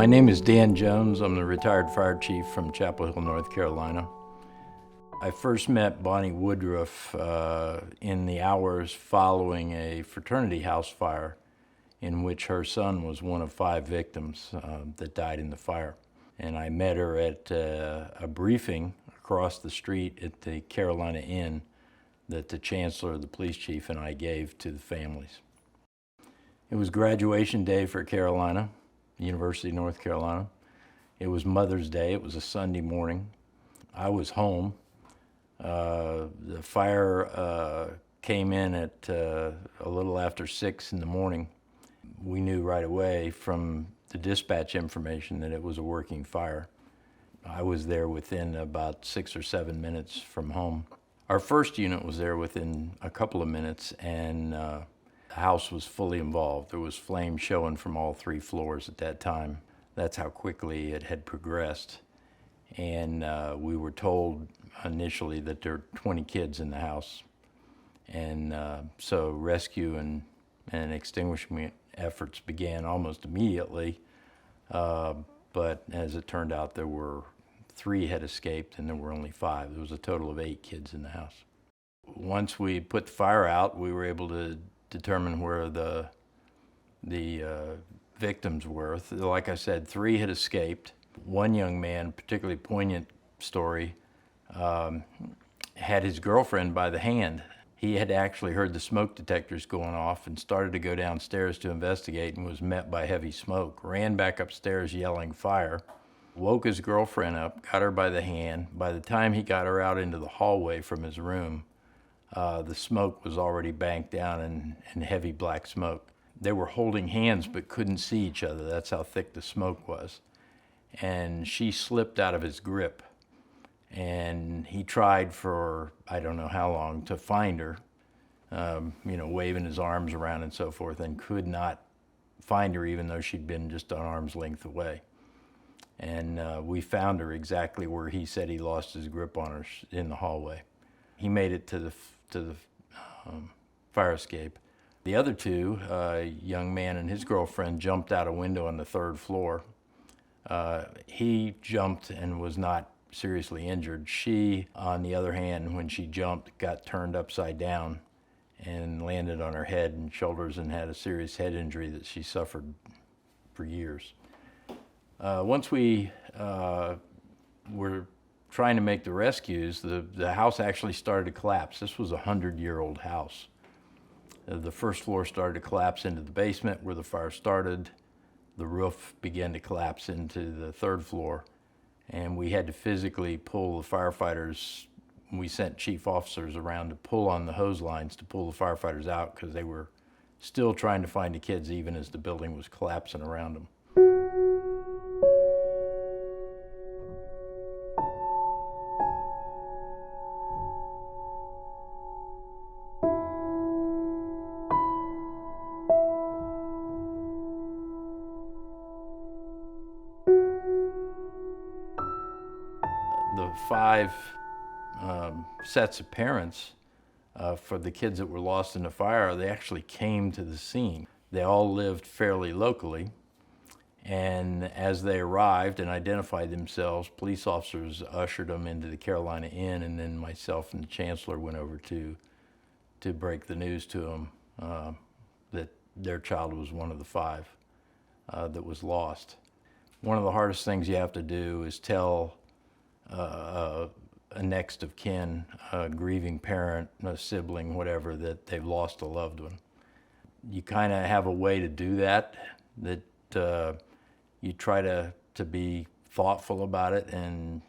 My name is Dan Jones. I'm the retired fire chief from Chapel Hill, North Carolina. I first met Bonnie Woodruff in the hours following a fraternity house fire in which her son was one of 5 victims that died in the fire. And I met her at a briefing across the street at the Carolina Inn that the chancellor, the police chief, and I gave to the families. It was graduation day for Carolina, University of North Carolina. It was Mother's Day. It was a Sunday morning. I was home. The fire came in at a little after 6 in the morning. We knew right away from the dispatch information that it was a working fire. I was there within about 6 or 7 minutes from home. Our first unit was there within a couple of minutes, and the house was fully involved. There was flame showing from all 3 floors at that time. That's how quickly it had progressed. And we were told initially that there were 20 kids in the house. And so rescue and extinguishment efforts began almost immediately. But as it turned out, there were 3 had escaped and there were only 5. There was a total of 8 kids in the house. Once we put the fire out, we were able to determine where the victims were. Like I said, 3 had escaped. One young man, particularly poignant story, had his girlfriend by the hand. He had actually heard the smoke detectors going off and started to go downstairs to investigate and was met by heavy smoke. Ran back upstairs yelling fire, woke his girlfriend up, got her by the hand. By the time he got her out into the hallway from his room, the smoke was already banked down in heavy black smoke. They were holding hands but couldn't see each other. That's how thick the smoke was. And she slipped out of his grip. And he tried for, I don't know how long, to find her, waving his arms around and so forth, and could not find her even though she'd been just an arm's length away. And we found her exactly where he said he lost his grip on her, in the hallway. He made it to the fire escape. The other 2, a young man and his girlfriend, jumped out a window on the 3rd floor. He jumped and was not seriously injured. She, on the other hand, when she jumped, got turned upside down and landed on her head and shoulders and had a serious head injury that she suffered for years. Once we were trying to make the rescues, the house actually started to collapse. This was a 100-year-old house. The first floor started to collapse into the basement where the fire started. The roof began to collapse into the 3rd floor, and we had to physically pull the firefighters. We sent chief officers around to pull on the hose lines to pull the firefighters out because they were still trying to find the kids even as the building was collapsing around them. The 5 sets of parents for the kids that were lost in the fire, they actually came to the scene. They all lived fairly locally, and as they arrived and identified themselves, police officers ushered them into the Carolina Inn, and then myself and the chancellor went over to break the news to them that their child was one of the 5 that was lost. One of the hardest things you have to do is tell a next of kin, a grieving parent, a sibling, whatever, that they've lost a loved one. You kind of have a way to do that you try to be thoughtful about it and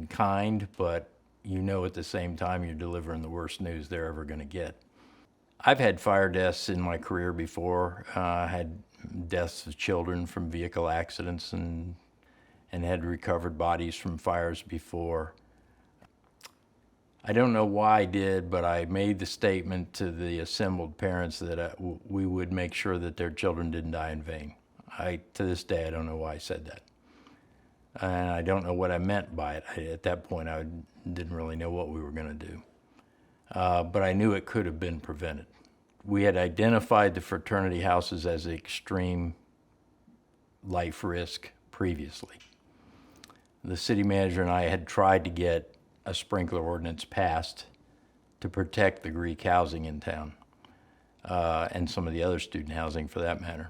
kind, but at the same time you're delivering the worst news they're ever going to get. I've had fire deaths in my career before. I had deaths of children from vehicle accidents and had recovered bodies from fires before. I don't know why I did, but I made the statement to the assembled parents that we would make sure that their children didn't die in vain. To this day, I don't know why I said that. And I don't know what I meant by it. At that point, I didn't really know what we were going to do. But I knew it could have been prevented. We had identified the fraternity houses as extreme life risk previously. The city manager and I had tried to get a sprinkler ordinance passed to protect the Greek housing in town, and some of the other student housing for that matter.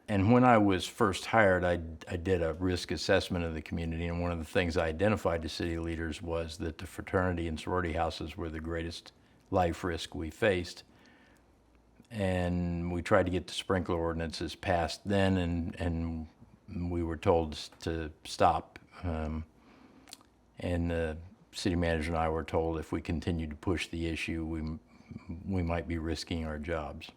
And when I was first hired, I did a risk assessment of the community, and one of the things I identified to city leaders was that the fraternity and sorority houses were the greatest life risk we faced. And we tried to get the sprinkler ordinances passed then, and we were told to stop. And the city manager and I were told if we continued to push the issue, we might be risking our jobs.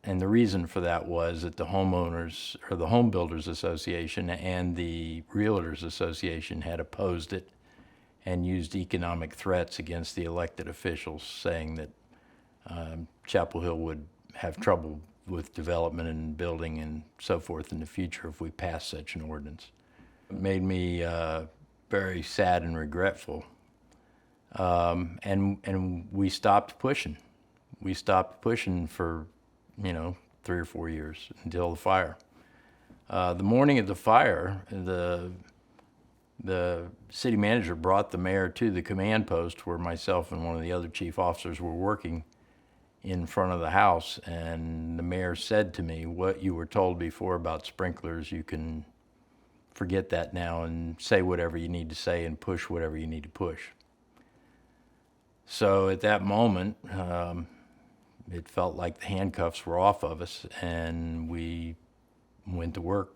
And the reason for that was that the homeowners, or the Home Builders Association and the Realtors Association had opposed it and used economic threats against the elected officials, saying that Chapel Hill would have trouble with development and building and so forth in the future if we passed such an ordinance. It made me very sad and regretful. And we stopped pushing. We stopped pushing for 3 or 4 years until the fire. The morning of the fire, the city manager brought the mayor to the command post where myself and one of the other chief officers were working in front of the house, and the mayor said to me, "What you were told before about sprinklers, you can forget that now and say whatever you need to say and push whatever you need to push." So at that moment, it felt like the handcuffs were off of us, and we went to work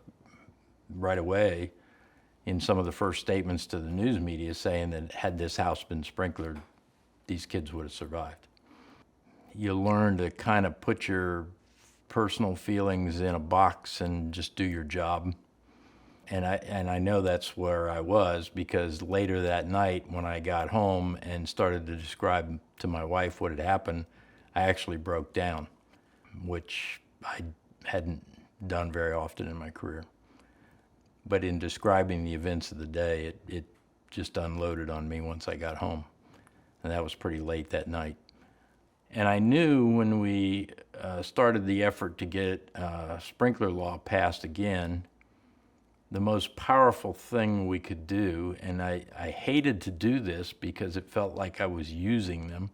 right away in some of the first statements to the news media saying that had this house been sprinklered, these kids would have survived. You learn to kind of put your personal feelings in a box and just do your job. And I know that's where I was, because later that night when I got home and started to describe to my wife what had happened, I actually broke down, which I hadn't done very often in my career. But in describing the events of the day, it just unloaded on me once I got home. And that was pretty late that night. And I knew when we started the effort to get sprinkler law passed again, the most powerful thing we could do, and I hated to do this because it felt like I was using them,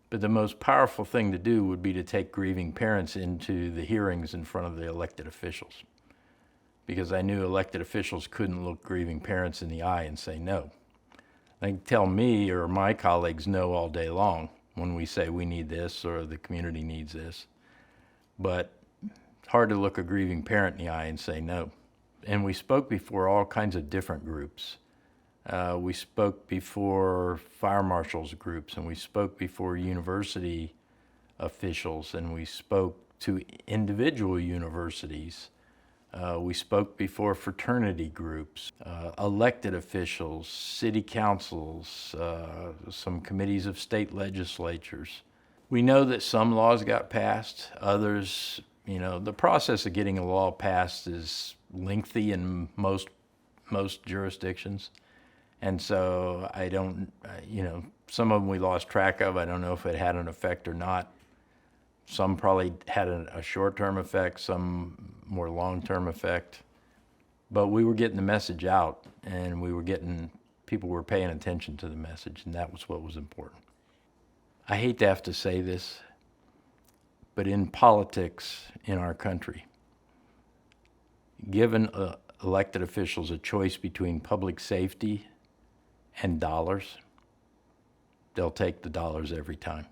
but the most powerful thing to do would be to take grieving parents into the hearings in front of the elected officials, because I knew elected officials couldn't look grieving parents in the eye and say no. They can tell me or my colleagues no all day long when we say we need this or the community needs this, but it's hard to look a grieving parent in the eye and say no. And we spoke before all kinds of different groups. We spoke before fire marshals groups, and we spoke before university officials, and we spoke to individual universities. We spoke before fraternity groups, elected officials, city councils, some committees of state legislatures. We know that some laws got passed, others, the process of getting a law passed is lengthy in most jurisdictions. And so I don't, some of them we lost track of. I don't know if it had an effect or not. Some probably had a short-term effect, some more long-term effect. But we were getting the message out, and people were paying attention to the message, and that was what was important. I hate to have to say this, but in politics in our country, given elected officials a choice between public safety and dollars, they'll take the dollars every time.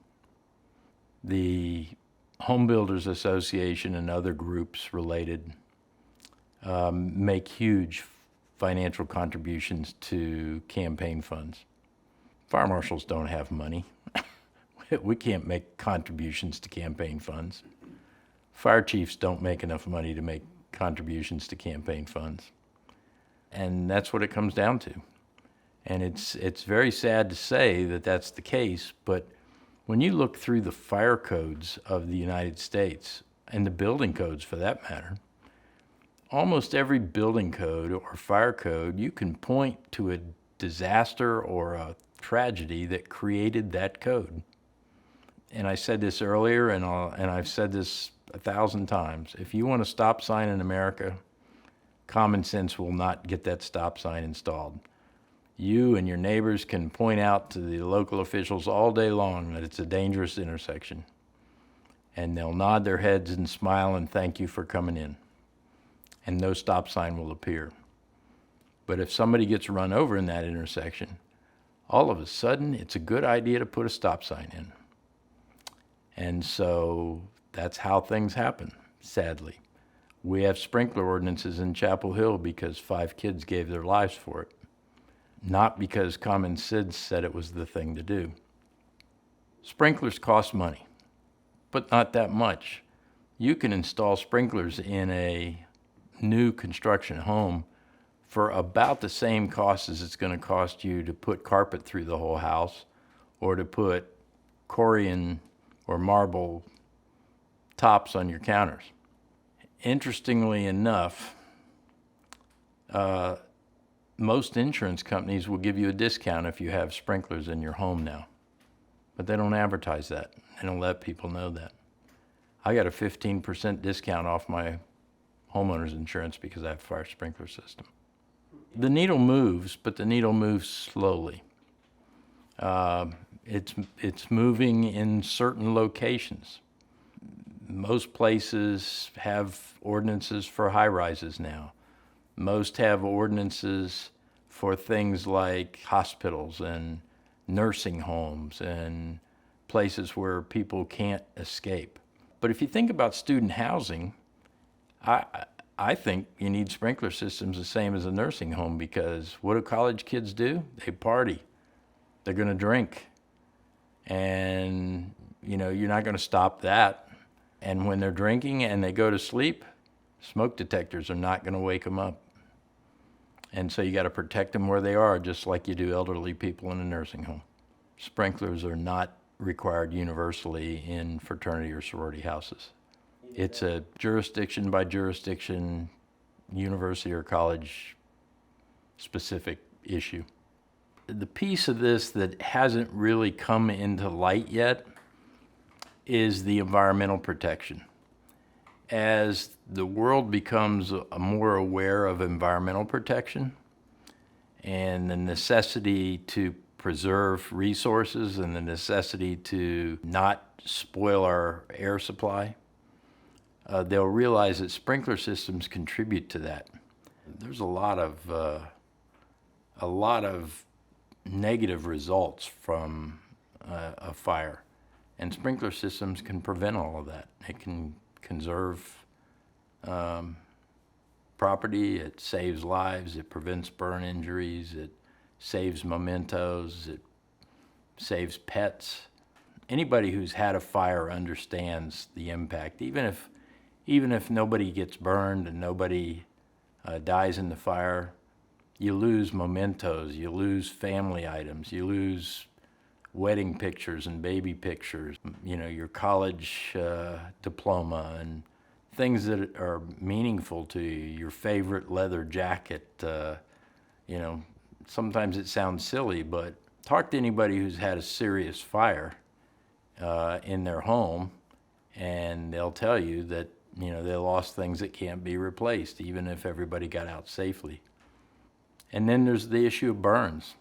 The Home Builders Association and other groups related make huge financial contributions to campaign funds. Fire marshals don't have money. We can't make contributions to campaign funds. Fire chiefs don't make enough money to make contributions to campaign funds. And that's what it comes down to. And it's very sad to say that that's the case, but when you look through the fire codes of the United States, and the building codes for that matter, almost every building code or fire code, you can point to a disaster or a tragedy that created that code. And I said this earlier, and I've said this 1,000 times. If you want a stop sign in America, common sense will not get that stop sign installed. You and your neighbors can point out to the local officials all day long that it's a dangerous intersection, and they'll nod their heads and smile and thank you for coming in, and no stop sign will appear. But if somebody gets run over in that intersection, all of a sudden it's a good idea to put a stop sign in. And so that's how things happen, sadly. We have sprinkler ordinances in Chapel Hill because 5 kids gave their lives for it, not because common sense said it was the thing to do. Sprinklers cost money, but not that much. You can install sprinklers in a new construction home for about the same cost as it's going to cost you to put carpet through the whole house or to put Corian or marble tops on your counters. Interestingly enough, most insurance companies will give you a discount if you have sprinklers in your home now, but they don't advertise that. They don't let people know that. I got a 15% discount off my homeowner's insurance because I have a fire sprinkler system. The needle moves, but the needle moves slowly. It's moving in certain locations. Most places have ordinances for high-rises now. Most have ordinances for things like hospitals and nursing homes and places where people can't escape. But if you think about student housing, I think you need sprinkler systems the same as a nursing home, because what do college kids do? They party. They're going to drink. And, you're not going to stop that. And when they're drinking and they go to sleep, smoke detectors are not going to wake them up. And so you got to protect them where they are, just like you do elderly people in a nursing home. Sprinklers are not required universally in fraternity or sorority houses. It's a jurisdiction by jurisdiction, university or college specific issue. The piece of this that hasn't really come into light yet is the environmental protection. As the world becomes more aware of environmental protection and the necessity to preserve resources and the necessity to not spoil our air supply, they'll realize that sprinkler systems contribute to that. There's a lot of negative results from a fire, and sprinkler systems can prevent all of that. It can conserve property, it saves lives, it prevents burn injuries, it saves mementos, it saves pets. Anybody who's had a fire understands the impact. Even if nobody gets burned and nobody dies in the fire, you lose mementos, you lose family items, you lose wedding pictures and baby pictures, your college diploma and things that are meaningful to you, your favorite leather jacket. Sometimes it sounds silly, but talk to anybody who's had a serious fire in their home, and they'll tell you that they lost things that can't be replaced, even if everybody got out safely. And then there's the issue of burns.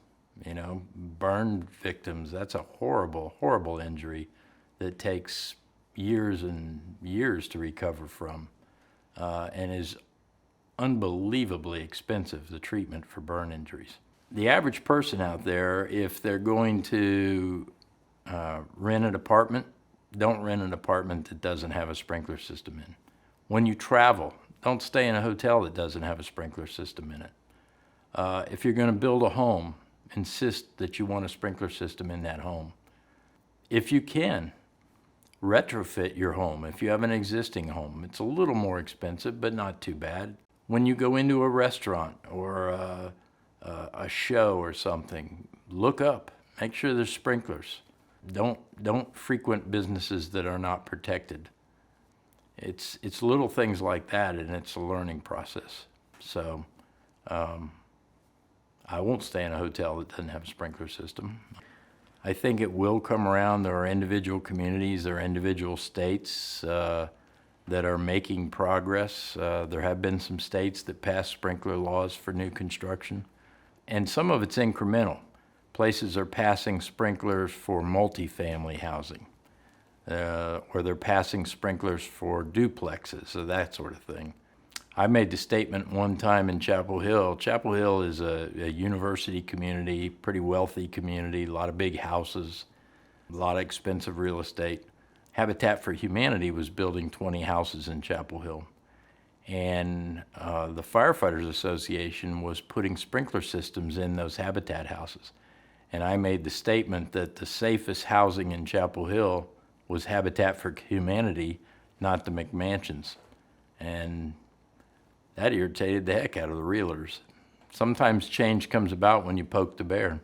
Burn victims, that's a horrible, horrible injury that takes years and years to recover from, and is unbelievably expensive, the treatment for burn injuries. The average person out there, if they're going to rent an apartment, don't rent an apartment that doesn't have a sprinkler system in. When you travel, don't stay in a hotel that doesn't have a sprinkler system in it. If you're going to build a home, insist that you want a sprinkler system in that home. If you can, retrofit your home. If you have an existing home, it's a little more expensive, but not too bad. When you go into a restaurant or a show or something, look up, make sure there's sprinklers. Don't frequent businesses that are not protected. It's little things like that, and it's a learning process. So I won't stay in a hotel that doesn't have a sprinkler system. I think it will come around. There are individual communities, there are individual states that are making progress. There have been some states that passed sprinkler laws for new construction, and some of it's incremental. Places are passing sprinklers for multifamily housing, or they're passing sprinklers for duplexes, so that sort of thing. I made the statement one time in Chapel Hill. Chapel Hill is a university community, pretty wealthy community, a lot of big houses, a lot of expensive real estate. Habitat for Humanity was building 20 houses in Chapel Hill. And the Firefighters Association was putting sprinkler systems in those Habitat houses. And I made the statement that the safest housing in Chapel Hill was Habitat for Humanity, not the McMansions. And that irritated the heck out of the realtors. Sometimes change comes about when you poke the bear.